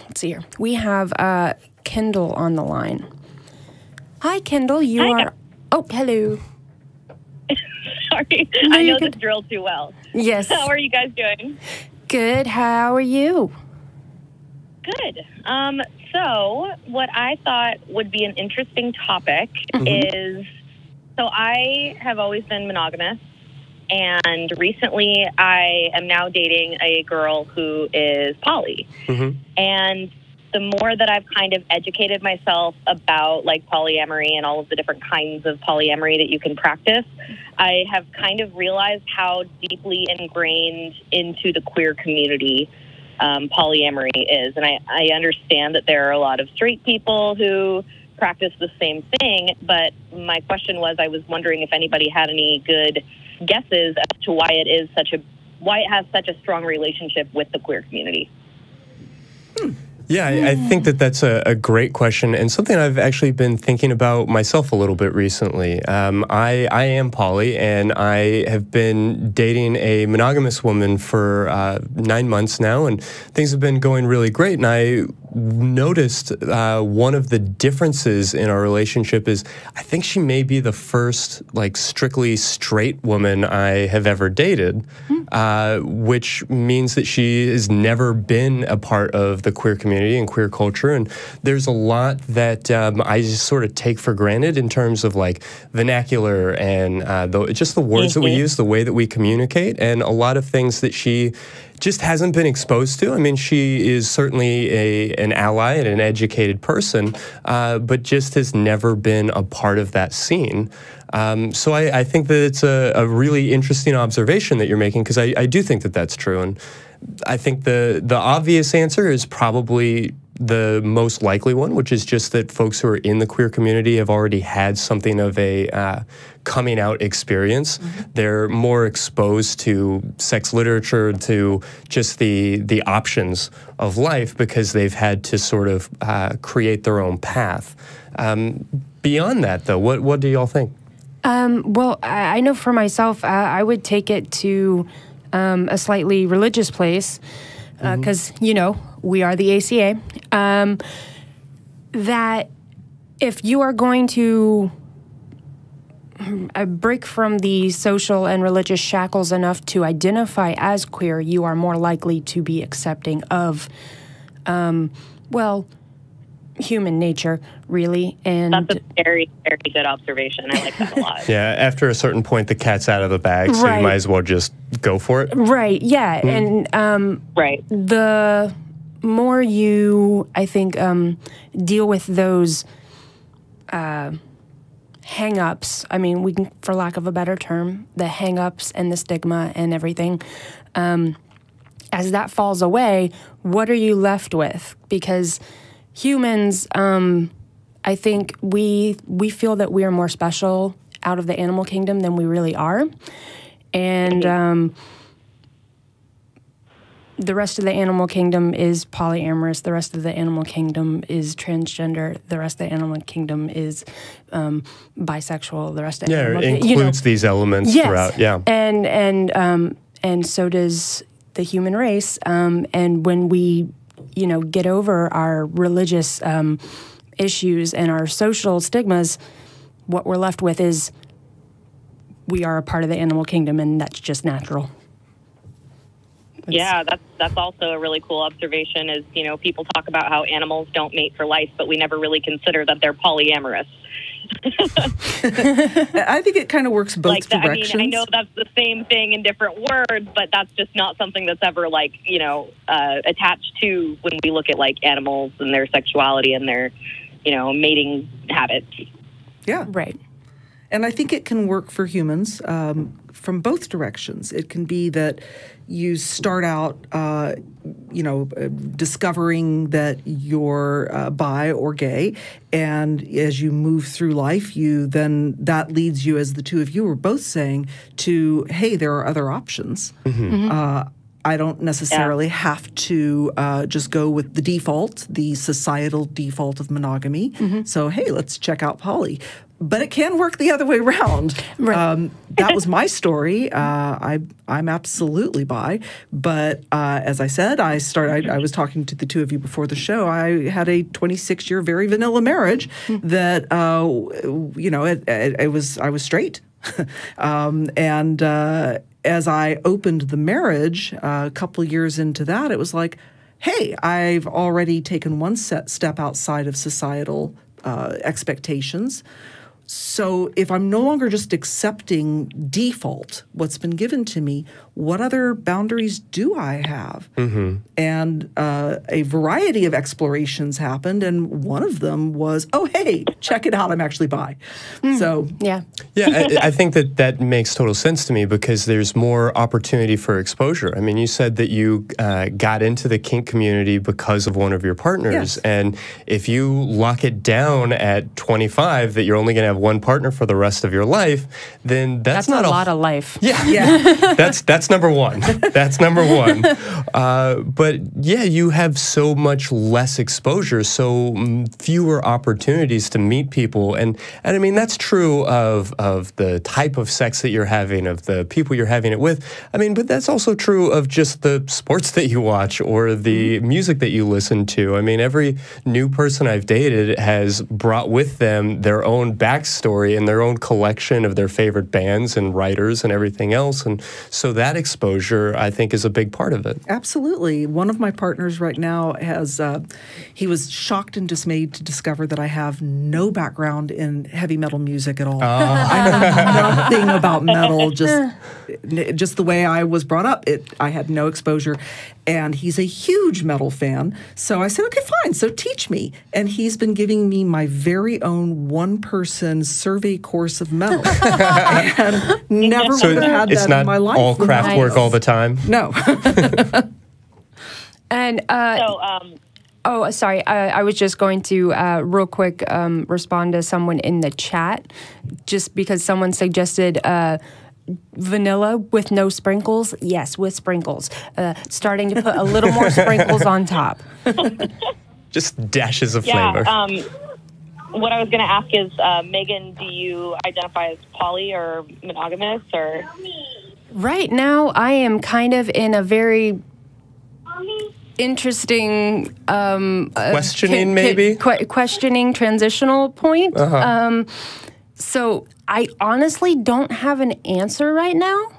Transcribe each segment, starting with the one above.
let's see here. We have Kendall on the line. Hi, Kendall. You are. Oh, hello. Sorry, I know this drill too well. Yes. How are you guys doing? Good. How are you? Good. So what I thought would be an interesting topic is, so I have always been monogamous, and recently I am now dating a girl who is poly. And the more that I've kind of educated myself about like polyamory and all of the different kinds of polyamory that you can practice, I have kind of realized how deeply ingrained into the queer community polyamory is. And I understand that there are a lot of straight people who practice the same thing, but my question was, I was wondering if anybody had any good guesses as to why it has such a strong relationship with the queer community. Yeah, I think that that's a great question, and something I've actually been thinking about myself a little bit recently. I am poly, and I have been dating a monogamous woman for 9 months now, and things have been going really great. And I noticed one of the differences in our relationship is I think she may be the first like strictly straight woman I have ever dated, which means that she has never been a part of the queer community and queer culture. And there's a lot that I just sort of take for granted in terms of like vernacular and just the words that we use, the way that we communicate, and a lot of things that she just hasn't been exposed to. I mean, she is certainly an ally and an educated person, but just has never been a part of that scene. So I think that it's a really interesting observation that you're making, because I do think that that's true. And I think the obvious answer is probably the most likely one, which is just that folks who are in the queer community have already had something of a coming out experience. They're more exposed to sex literature, to just the options of life, because they've had to sort of create their own path. Beyond that, though, what do y'all think? Well, I know for myself, I would take it to a slightly religious place, because, you know, we are the ACA, that if you are going to break from the social and religious shackles enough to identify as queer, you are more likely to be accepting of, well, human nature, really. And that's a very, very good observation. I like that a lot. Yeah, after a certain point, the cat's out of the bag, so you might as well just go for it. Right, yeah. And the more you, I think, deal with those hang-ups, I mean, we can, for lack of a better term, the hang-ups and the stigma and everything, as that falls away, what are you left with? Because humans, I think we feel that we are more special out of the animal kingdom than we really are. And the rest of the animal kingdom is polyamorous. The rest of the animal kingdom is transgender. The rest of the animal kingdom is bisexual. The rest of the animal kingdom includes these elements throughout. Yeah, and so does the human race. And when we, you know, get over our religious issues and our social stigmas, what we're left with is we are a part of the animal kingdom, and that's just natural. Yeah, that's also a really cool observation is, you know, people talk about how animals don't mate for life, but we never really consider that they're polyamorous. I think it kind of works both directions. I mean, I know that's the same thing in different words, but that's just not something that's ever, like, you know, attached to when we look at, like, animals and their sexuality and their, you know, mating habits. Yeah. Right. And I think it can work for humans from both directions. It can be that you start out, you know, discovering that you're bi or gay, and as you move through life, that leads you, as the two of you were both saying, to, hey, there are other options. I don't necessarily have to just go with the default, the societal default of monogamy. So, hey, let's check out poly. But it can work the other way around. Right. That was my story. I'm absolutely bi. But as I said, I was talking to the two of you before the show. I had a 26-year very vanilla marriage that, you know, I was straight. And as I opened the marriage a couple years into that, it was like, hey, I've already taken one step outside of societal expectations. So if I'm no longer just accepting default, what's been given to me, what other boundaries do I have? And a variety of explorations happened, and one of them was, oh, hey, check it out, I'm actually bi. So Yeah, I think that makes total sense to me because there's more opportunity for exposure. I mean, you said that you got into the kink community because of one of your partners. Yes. And if you lock it down at 25 that you're only going to have one partner for the rest of your life, then that's not a lot of life. Yeah. That's number one. That's number one. But yeah, you have so much less exposure, so fewer opportunities to meet people. And I mean, that's true of the type of sex that you're having, of the people you're having it with. I mean, but that's also true of just the sports that you watch or the music that you listen to. I mean, every new person I've dated has brought with them their own backstory and their own collection of their favorite bands and writers and everything else. And so that exposure, I think, is a big part of it. absolutely. One of my partners right now has, he was shocked and dismayed to discover that I have no background in heavy metal music at all. I know nothing about metal, just the way I was brought up. I had no exposure. And he's a huge metal fan. So I said, okay, fine, so teach me. And he's been giving me my very own one-person survey course of metal. And never would have had that in my life. It's not all craft work all the time? No. And oh, sorry. I was just going to real quick respond to someone in the chat, just because someone suggested vanilla with no sprinkles. Yes, with sprinkles. Starting to put a little more sprinkles on top. Just dashes of flavor. What I was going to ask is, Megan, do you identify as poly or monogamous or? Right now, I am kind of in a very interesting questioning, maybe? Questioning transitional point. So I honestly don't have an answer right now.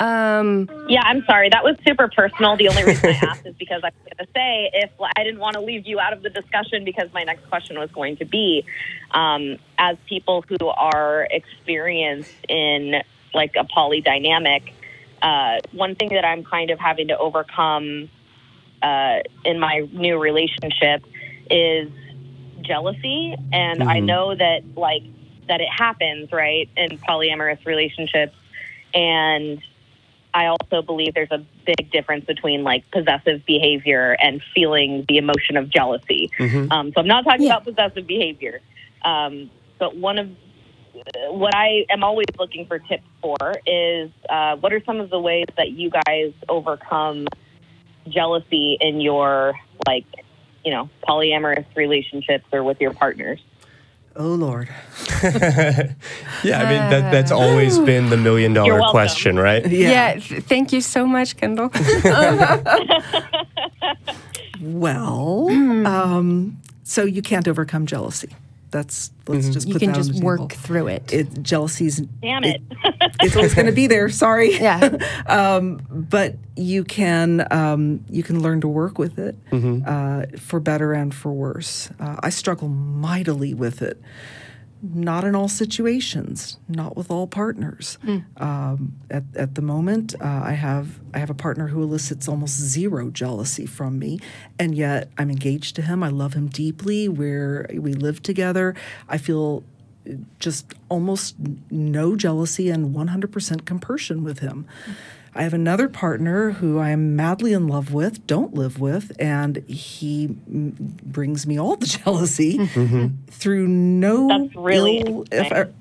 Yeah, I'm sorry. That was super personal. The only reason I asked is because I was going to say if I didn't want to leave you out of the discussion because my next question was going to be, as people who are experienced in like a poly dynamic, one thing that I'm kind of having to overcome in my new relationship is jealousy. And I know that that it happens, right, in polyamorous relationships. And I also believe there's a big difference between like possessive behavior and feeling the emotion of jealousy. So I'm not talking about possessive behavior. But one of what I am always looking for tips for is what are some of the ways that you guys overcome jealousy in your polyamorous relationships or with your partners? Oh, Lord. Yeah, I mean, that's always been the $1 million question, right? Yeah. Thank you so much, Kendall. Well, so you can't overcome jealousy. Let's just put that on the table. You can just work through it. Jealousy's... Damn it. It's always going to be there. Sorry. Yeah. But you can learn to work with it for better and for worse. I struggle mightily with it. Not in all situations, not with all partners. At the moment, I have a partner who elicits almost zero jealousy from me, and yet I'm engaged to him. I love him deeply. We live together. I feel just almost no jealousy and 100% compersion with him. I have another partner who I am madly in love with, don't live with, and he brings me all the jealousy through no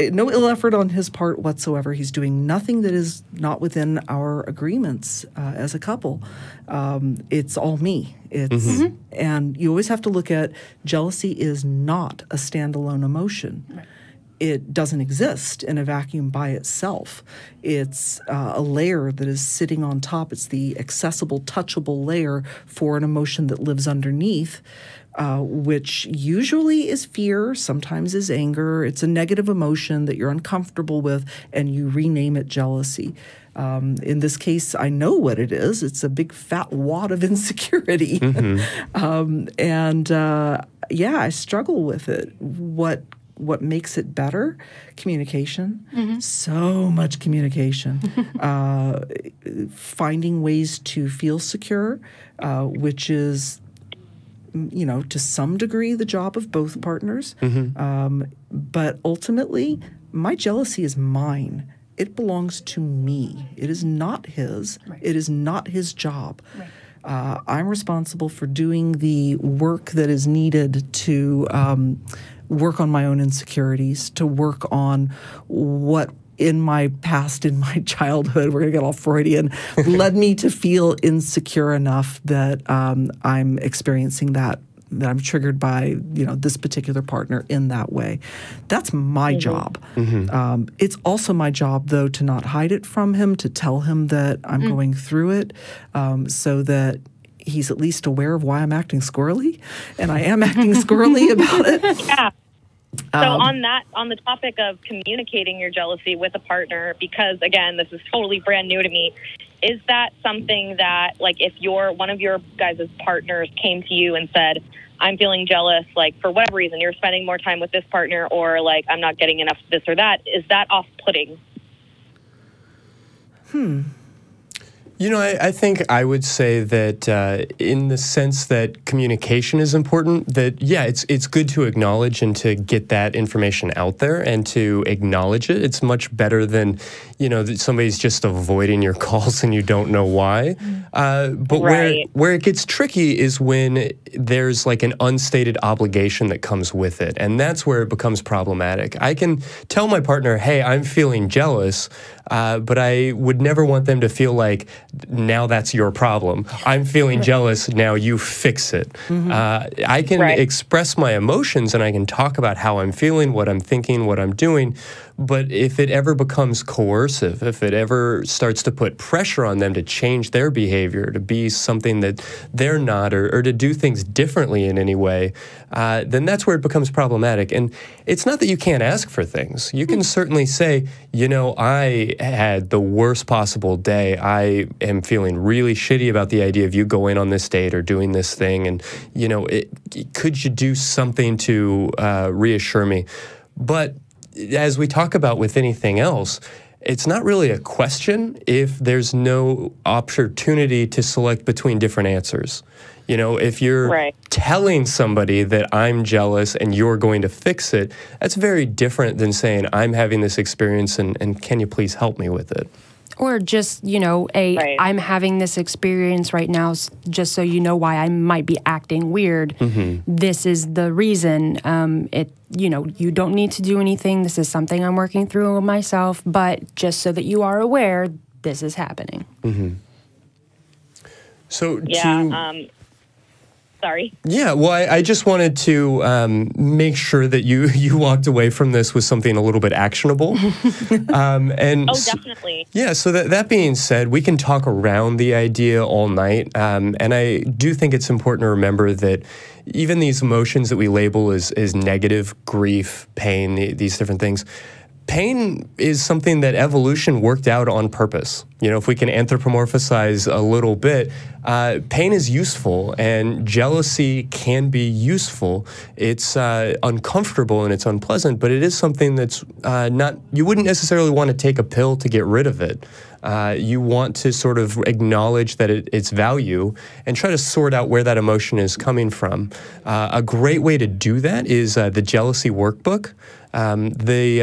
ill effort on his part whatsoever. He's doing nothing that is not within our agreements as a couple. It's all me. And you always have to look at jealousy is not a standalone emotion. it doesn't exist in a vacuum by itself. It's a layer that is sitting on top. It's the accessible, touchable layer for an emotion that lives underneath, which usually is fear, sometimes is anger. It's a negative emotion that you're uncomfortable with, and you rename it jealousy. In this case, I know what it is. It's a big fat wad of insecurity. Yeah, I struggle with it. What makes it better? Communication. So much communication. Finding ways to feel secure, which is, to some degree the job of both partners. But ultimately, my jealousy is mine. It belongs to me. It is not his. Right. It is not his job. Right. I'm responsible for doing the work that is needed to work on my own insecurities, to work on what in my past, in my childhood, we're going to get all Freudian, led me to feel insecure enough that I'm experiencing that I'm triggered by, this particular partner in that way. That's my job. It's also my job, though, to not hide it from him, to tell him that I'm going through it, so that he's at least aware of why I'm acting squirrely, and I am acting squirrely about it. Yeah. So on the topic of communicating your jealousy with a partner, because again, this is totally brand new to me, is that something that, like, if one of your guys' partners came to you and said, I'm feeling jealous, like, for whatever reason, you're spending more time with this partner, or like, I'm not getting enough this or that, is that off-putting? I think I would say that in the sense that communication is important, that, yeah, it's good to acknowledge and to get that information out there and to acknowledge it. It's much better than, that somebody's just avoiding your calls and you don't know why. But where it gets tricky is when there's like an unstated obligation that comes with it. And that's where it becomes problematic. I can tell my partner, hey, I'm feeling jealous, but I would never want them to feel like, now that's your problem. I'm feeling jealous, now you fix it. I can express my emotions and I can talk about how I'm feeling, what I'm thinking, what I'm doing. But if it ever becomes coercive, if it ever starts to put pressure on them to change their behavior, to be something that they're not, or to do things differently in any way, then that's where it becomes problematic. And it's not that you can't ask for things. You can certainly say, I had the worst possible day. I am feeling really shitty about the idea of you going on this date or doing this thing. And, could you do something to reassure me? But as we talk about with anything else, it's not really a question if there's no opportunity to select between different answers. If you're telling somebody that I'm jealous and you're going to fix it, that's very different than saying I'm having this experience and can you please help me with it? Or just, I'm having this experience right now, just so you know why I might be acting weird. This is the reason. You don't need to do anything. This is something I'm working through myself, but just so that you are aware, this is happening. So sorry. Yeah, well, I just wanted to make sure that you walked away from this with something a little bit actionable. Definitely. Yeah, so that being said, we can talk around the idea all night, and I do think it's important to remember that even these emotions that we label as negative, grief, pain, these different things, pain is something that evolution worked out on purpose. If we can anthropomorphize a little bit, pain is useful and jealousy can be useful. It's uncomfortable and it's unpleasant, but it is something that's you wouldn't necessarily want to take a pill to get rid of it. You want to sort of acknowledge that its value and try to sort out where that emotion is coming from. A great way to do that is the Jealousy Workbook. The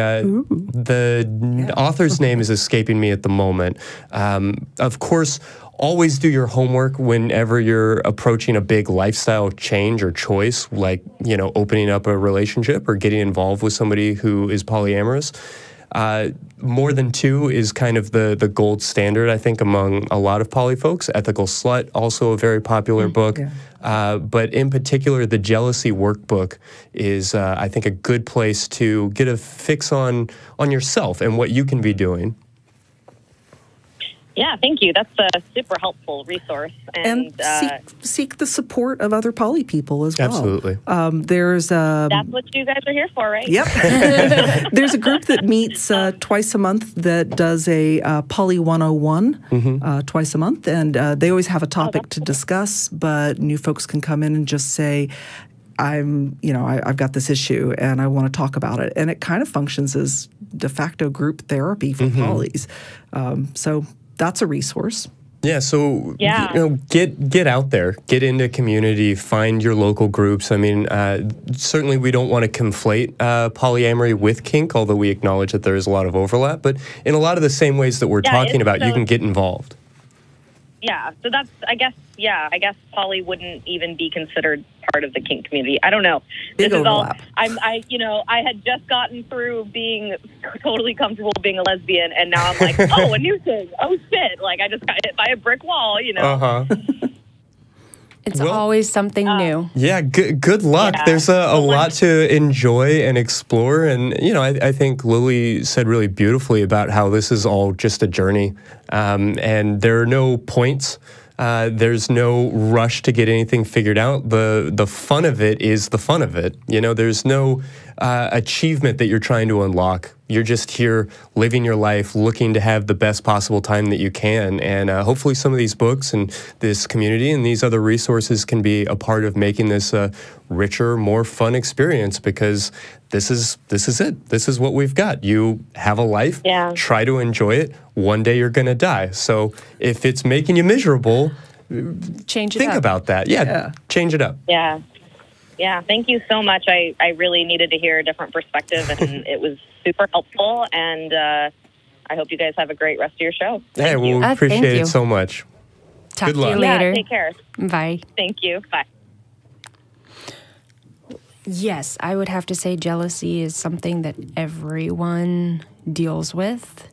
author's name is escaping me at the moment. Of course, always do your homework whenever you're approaching a big lifestyle change or choice, like, opening up a relationship or getting involved with somebody who is polyamorous. More than two is kind of the gold standard, I think, among a lot of poly folks. Ethical Slut, also a very popular book. Yeah. But in particular, the Jealousy Workbook is, I think, a good place to get a fix on yourself and what you can be doing. Yeah, thank you. That's a super helpful resource. And seek the support of other poly people as well. Absolutely. That's what you guys are here for, right? Yep. There's a group that meets twice a month that does a Poly 101 twice a month, and they always have a topic to discuss, but new folks can come in and just say, I've got this issue and I want to talk about it. And it kind of functions as de facto group therapy for polys. So that's a resource. Yeah, so get out there, get into community, find your local groups. I mean, certainly we don't want to conflate polyamory with kink, although we acknowledge that there is a lot of overlap. But in a lot of the same ways that we're talking about, you can get involved. Yeah, so that's, I guess poly wouldn't even be considered part of the kink community. I don't know. Big overlap. I had just gotten through being totally comfortable being a lesbian, and now I'm like, oh, a new thing. Oh, shit. Like, I just got hit by a brick wall, you know. It's always something new. Yeah, good luck. Yeah. There's a lot to enjoy and explore. And, you know, I think Lily said really beautifully about how this is all just a journey. And there are no points. There's no rush to get anything figured out. The fun of it is the fun of it. You know, there's no achievement that you're trying to unlock. You're just here living your life, looking to have the best possible time that you can. And hopefully some of these books and this community and these other resources can be a part of making this a richer, more fun experience, because this is it. This is what we've got. You have a life. Yeah. Try to enjoy it. One day you're going to die. So if it's making you miserable, Change it think up. about that. Yeah, change it up. Yeah. Yeah, thank you so much. I really needed to hear a different perspective, and it was super helpful, and I hope you guys have a great rest of your show. Hey, we appreciate thank you it so much. Talk Good to luck. you later. Yeah, take care. Bye. Thank you. Bye. Yes, I would have to say jealousy is something that everyone deals with,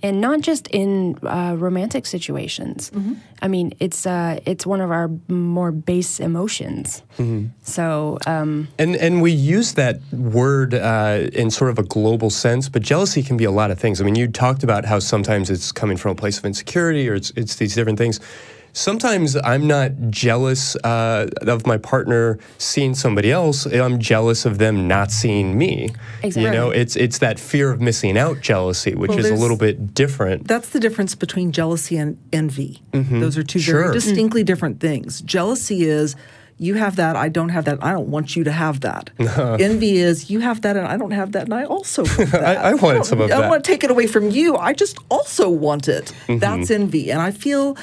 and not just in romantic situations. I mean, it's one of our more base emotions. So, and we use that word in sort of a global sense, but jealousy can be a lot of things. I mean, you talked about how sometimes it's coming from a place of insecurity, or it's these different things. Sometimes I'm not jealous of my partner seeing somebody else. I'm jealous of them not seeing me. Exactly. You know, it's that fear of missing out jealousy, which is a little bit different. That's the difference between jealousy and envy. Those are two very distinctly different things. Jealousy is, you have that, I don't have that, I don't want you to have that. Envy is, you have that and I don't have that, and I also want that. I wanted some of that. I want to take it away from you. I just also want it. That's envy. And I feel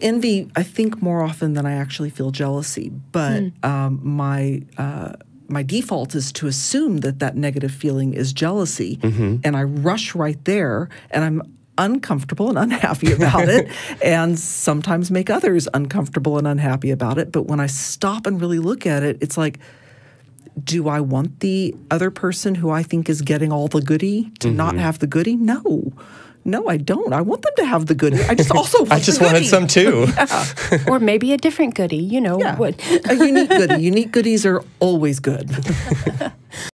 envy, I think, more often than I actually feel jealousy. But my default is to assume that negative feeling is jealousy. And I rush right there, and I'm uncomfortable and unhappy about it, and sometimes make others uncomfortable and unhappy about it. But when I stop and really look at it, it's like, do I want the other person who I think is getting all the goodie to not have the goodie? No. No, I don't. I want them to have the goodie. I just also want I just wanted some too. or maybe a different goodie, you know. A unique goodie. Unique goodies are always good.